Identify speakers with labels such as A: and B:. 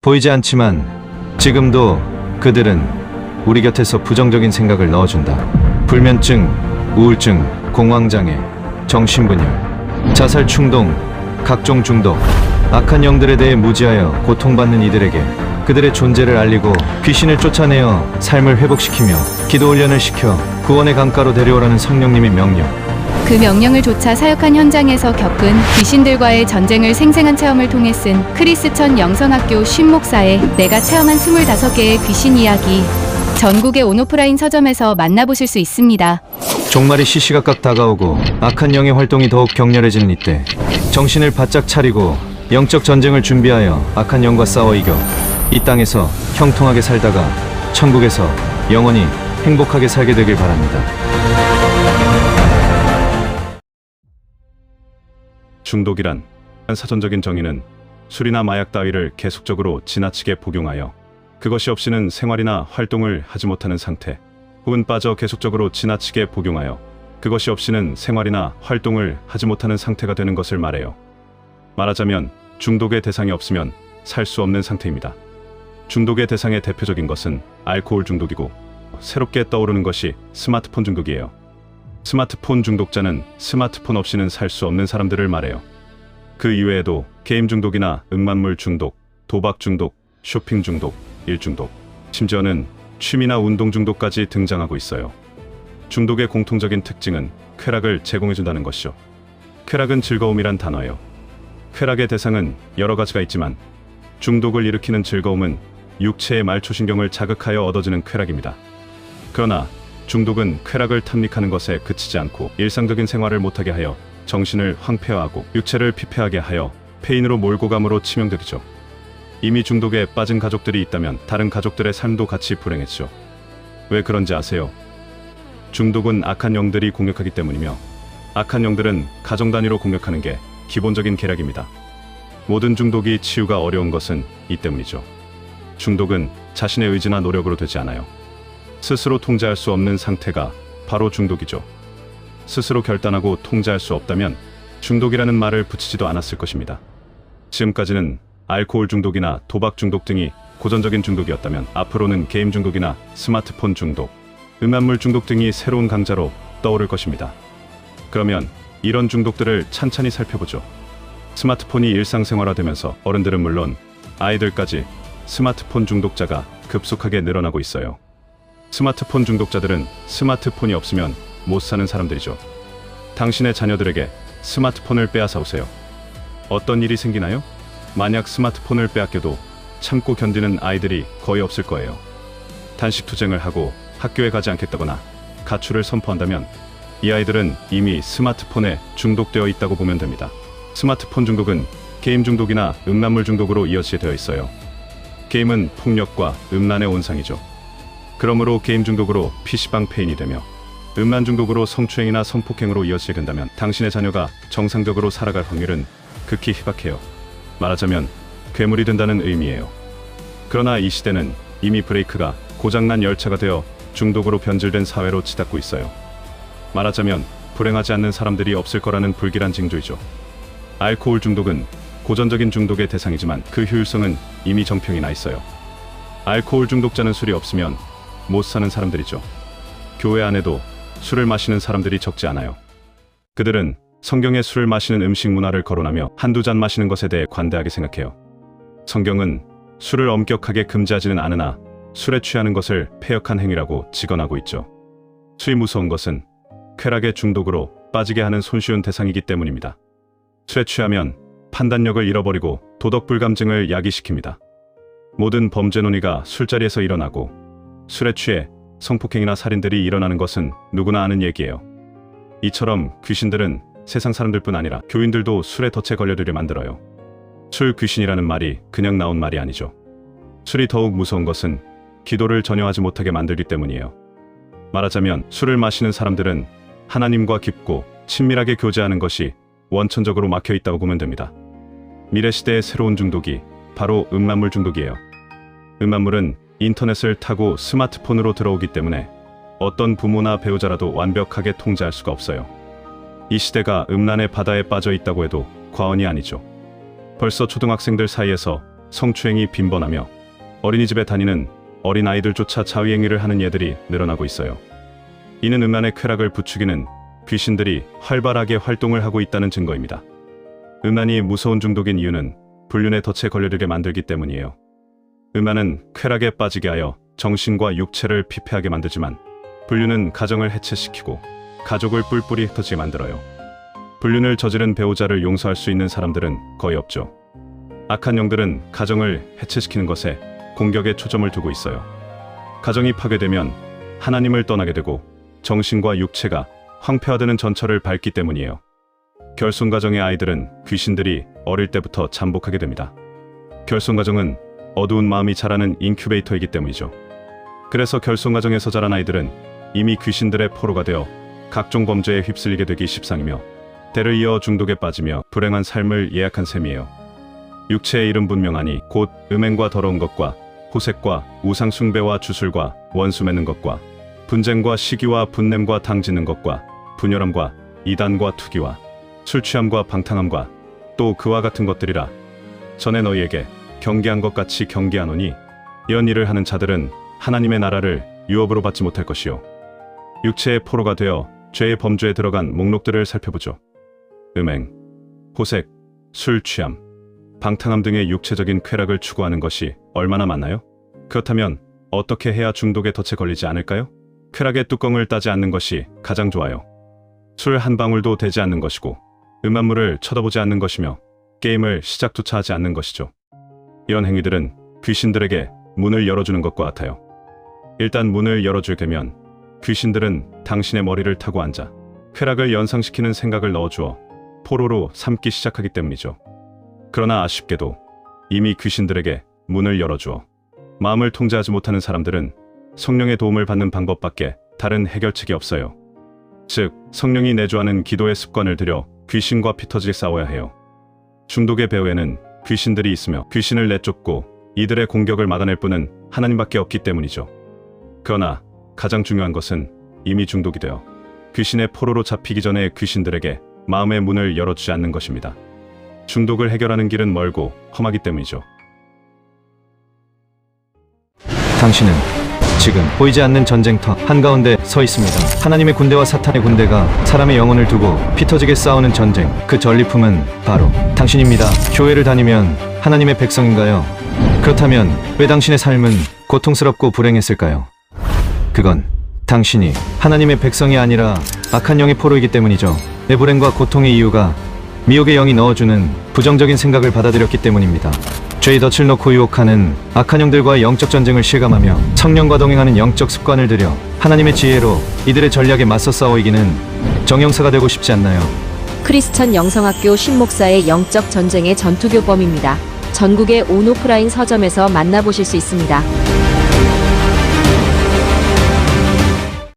A: 보이지 않지만 지금도 그들은 우리 곁에서 부정적인 생각을 넣어준다. 불면증, 우울증, 공황장애, 정신분열, 자살 충동, 각종 중독, 악한 영들에 대해 무지하여 고통받는 이들에게 그들의 존재를 알리고 귀신을 쫓아내어 삶을 회복시키며 기도 훈련을 시켜 구원의 강가로 데려오라는 성령님의 명령.
B: 그 명령을 조차 사역한 현장에서 겪은 귀신들과의 전쟁을 생생한 체험을 통해 쓴 크리스천 영성학교 쉰 목사의 내가 체험한 25개의 귀신 이야기. 전국의 온오프라인 서점에서 만나보실 수 있습니다.
A: 종말이 시시각각 다가오고 악한 영의 활동이 더욱 격렬해지는 이때 정신을 바짝 차리고 영적 전쟁을 준비하여 악한 영과 싸워 이겨 이 땅에서 형통하게 살다가 천국에서 영원히 행복하게 살게 되길 바랍니다.
C: 중독이란 사전적인 정의는 술이나 마약 따위를 계속적으로 지나치게 복용하여 그것이 없이는 생활이나 활동을 하지 못하는 상태, 혹은 빠져 계속적으로 지나치게 복용하여 그것이 없이는 생활이나 활동을 하지 못하는 상태가 되는 것을 말해요. 말하자면 중독의 대상이 없으면 살 수 없는 상태입니다. 중독의 대상의 대표적인 것은 알코올 중독이고 새롭게 떠오르는 것이 스마트폰 중독이에요. 스마트폰 중독자는 스마트폰 없이는 살 수 없는 사람들을 말해요. 그 이외에도 게임 중독이나 음란물 중독, 도박 중독, 쇼핑 중독, 일 중독, 심지어는 취미나 운동 중독까지 등장하고 있어요. 중독의 공통적인 특징은 쾌락을 제공해준다는 것이죠. 쾌락은 즐거움이란 단어예요. 쾌락의 대상은 여러 가지가 있지만 중독을 일으키는 즐거움은 육체의 말초신경을 자극하여 얻어지는 쾌락입니다. 그러나 중독은 쾌락을 탐닉하는 것에 그치지 않고 일상적인 생활을 못하게 하여 정신을 황폐화하고 육체를 피폐하게 하여 폐인으로 몰고 감으로 치명적이죠. 이미 중독에 빠진 가족들이 있다면 다른 가족들의 삶도 같이 불행했죠. 왜 그런지 아세요? 중독은 악한 영들이 공격하기 때문이며 악한 영들은 가정 단위로 공격하는 게 기본적인 계략입니다. 모든 중독이 치유가 어려운 것은 이 때문이죠. 중독은 자신의 의지나 노력으로 되지 않아요. 스스로 통제할 수 없는 상태가 바로 중독이죠. 스스로 결단하고 통제할 수 없다면 중독이라는 말을 붙이지도 않았을 것입니다. 지금까지는 알코올 중독이나 도박 중독 등이 고전적인 중독이었다면 앞으로는 게임 중독이나 스마트폰 중독, 음란물 중독 등이 새로운 강자로 떠오를 것입니다. 그러면 이런 중독들을 찬찬히 살펴보죠. 스마트폰이 일상생활화되면서 어른들은 물론 아이들까지 스마트폰 중독자가 급속하게 늘어나고 있어요. 스마트폰 중독자들은 스마트폰이 없으면 못 사는 사람들이죠. 당신의 자녀들에게 스마트폰을 빼앗아 오세요. 어떤 일이 생기나요? 만약 스마트폰을 빼앗겨도 참고 견디는 아이들이 거의 없을 거예요. 단식 투쟁을 하고 학교에 가지 않겠다거나 가출을 선포한다면 이 아이들은 이미 스마트폰에 중독되어 있다고 보면 됩니다. 스마트폰 중독은 게임 중독이나 음란물 중독으로 이어지게 되어 있어요. 게임은 폭력과 음란의 온상이죠. 그러므로 게임 중독으로 PC방 페인이 되며 음란 중독으로 성추행이나 성폭행으로 이어지게 된다면 당신의 자녀가 정상적으로 살아갈 확률은 극히 희박해요. 말하자면 괴물이 된다는 의미예요. 그러나 이 시대는 이미 브레이크가 고장난 열차가 되어 중독으로 변질된 사회로 치닫고 있어요. 말하자면 불행하지 않는 사람들이 없을 거라는 불길한 징조이죠. 알코올 중독은 고전적인 중독의 대상이지만 그 효율성은 이미 정평이 나 있어요. 알코올 중독자는 술이 없으면 못 사는 사람들이죠. 교회 안에도 술을 마시는 사람들이 적지 않아요. 그들은 성경에 술을 마시는 음식 문화를 거론하며 한두 잔 마시는 것에 대해 관대하게 생각해요. 성경은 술을 엄격하게 금지하지는 않으나 술에 취하는 것을 패역한 행위라고 직언하고 있죠. 술이 무서운 것은 쾌락의 중독으로 빠지게 하는 손쉬운 대상이기 때문입니다. 술에 취하면 판단력을 잃어버리고 도덕 불감증을 야기시킵니다. 모든 범죄 논의가 술자리에서 일어나고 술에 취해 성폭행이나 살인들이 일어나는 것은 누구나 아는 얘기예요. 이처럼 귀신들은 세상 사람들뿐 아니라 교인들도 술에 덫에 걸려들게 만들어요. 술 귀신이라는 말이 그냥 나온 말이 아니죠. 술이 더욱 무서운 것은 기도를 전혀 하지 못하게 만들기 때문이에요. 말하자면 술을 마시는 사람들은 하나님과 깊고 친밀하게 교제하는 것이 원천적으로 막혀 있다고 보면 됩니다. 미래 시대의 새로운 중독이 바로 음란물 중독이에요. 음란물은 인터넷을 타고 스마트폰으로 들어오기 때문에 어떤 부모나 배우자라도 완벽하게 통제할 수가 없어요. 이 시대가 음란의 바다에 빠져 있다고 해도 과언이 아니죠. 벌써 초등학생들 사이에서 성추행이 빈번하며 어린이집에 다니는 어린아이들조차 자위행위를 하는 예들이 늘어나고 있어요. 이는 음란의 쾌락을 부추기는 귀신들이 활발하게 활동을 하고 있다는 증거입니다. 음란이 무서운 중독인 이유는 불륜의 덫에 걸려들게 만들기 때문이에요. 음란은 쾌락에 빠지게 하여 정신과 육체를 피폐하게 만들지만 불륜은 가정을 해체시키고 가족을 뿔뿔이 흩어지게 만들어요. 불륜을 저지른 배우자를 용서할 수 있는 사람들은 거의 없죠. 악한 영들은 가정을 해체시키는 것에 공격에 초점을 두고 있어요. 가정이 파괴되면 하나님을 떠나게 되고 정신과 육체가 황폐화되는 전철을 밟기 때문이에요. 결손가정의 아이들은 귀신들이 어릴 때부터 잠복하게 됩니다. 결손가정은 어두운 마음이 자라는 인큐베이터이기 때문이죠. 그래서 결손가정에서 자란 아이들은 이미 귀신들의 포로가 되어 각종 범죄에 휩쓸리게 되기 십상이며 대를 이어 중독에 빠지며 불행한 삶을 예약한 셈이에요. 육체의 이름 분명하니 곧 음행과 더러운 것과 호색과 우상 숭배와 주술과 원수 맺는 것과 분쟁과 시기와 분냄과 당지는 것과 분열함과 이단과 투기와 술 취함과 방탕함과 또 그와 같은 것들이라. 전에 너희에게 경계한 것 같이 경계하노니 이런 일을 하는 자들은 하나님의 나라를 유업으로 받지 못할 것이요. 육체의 포로가 되어 죄의 범주에 들어간 목록들을 살펴보죠. 음행, 호색, 술 취함, 방탕함 등의 육체적인 쾌락을 추구하는 것이 얼마나 많나요? 그렇다면 어떻게 해야 중독의 덫에 걸리지 않을까요? 쾌락의 뚜껑을 따지 않는 것이 가장 좋아요. 술 한 방울도 되지 않는 것이고 음란물을 쳐다보지 않는 것이며 게임을 시작조차 하지 않는 것이죠. 이런 행위들은 귀신들에게 문을 열어주는 것과 같아요. 일단 문을 열어줄 때면 귀신들은 당신의 머리를 타고 앉아 쾌락을 연상시키는 생각을 넣어주어 포로로 삼기 시작하기 때문이죠. 그러나 아쉽게도 이미 귀신들에게 문을 열어주어 마음을 통제하지 못하는 사람들은 성령의 도움을 받는 방법밖에 다른 해결책이 없어요. 즉, 성령이 내주하는 기도의 습관을 들여 귀신과 피터지게 싸워야 해요. 중독의 배후에는 귀신들이 있으며 귀신을 내쫓고 이들의 공격을 막아낼 분은 하나님밖에 없기 때문이죠. 그러나 가장 중요한 것은 이미 중독이 되어 귀신의 포로로 잡히기 전에 귀신들에게 마음의 문을 열어주지 않는 것입니다. 중독을 해결하는 길은 멀고 험하기 때문이죠.
A: 당신은 지금 보이지 않는 전쟁터 한가운데 서 있습니다. 하나님의 군대와 사탄의 군대가 사람의 영혼을 두고 피터지게 싸우는 전쟁, 그 전리품은 바로 당신입니다. 교회를 다니면 하나님의 백성인가요? 그렇다면 왜 당신의 삶은 고통스럽고 불행했을까요? 그건 당신이 하나님의 백성이 아니라 악한 영의 포로이기 때문이죠. 내 불행과 고통의 이유가 미혹의 영이 넣어주는 부정적인 생각을 받아들였기 때문입니다. 죄의 덫을 놓고 유혹하는 악한 영들과의 영적 전쟁을 실감하며 성령과 동행하는 영적 습관을 들여 하나님의 지혜로 이들의 전략에 맞서 싸워 이기는 정형사가 되고 싶지 않나요?
D: 크리스천 영성학교 신목사의 영적 전쟁의 전투교범입니다. 전국의 온오프라인 서점에서 만나보실 수 있습니다.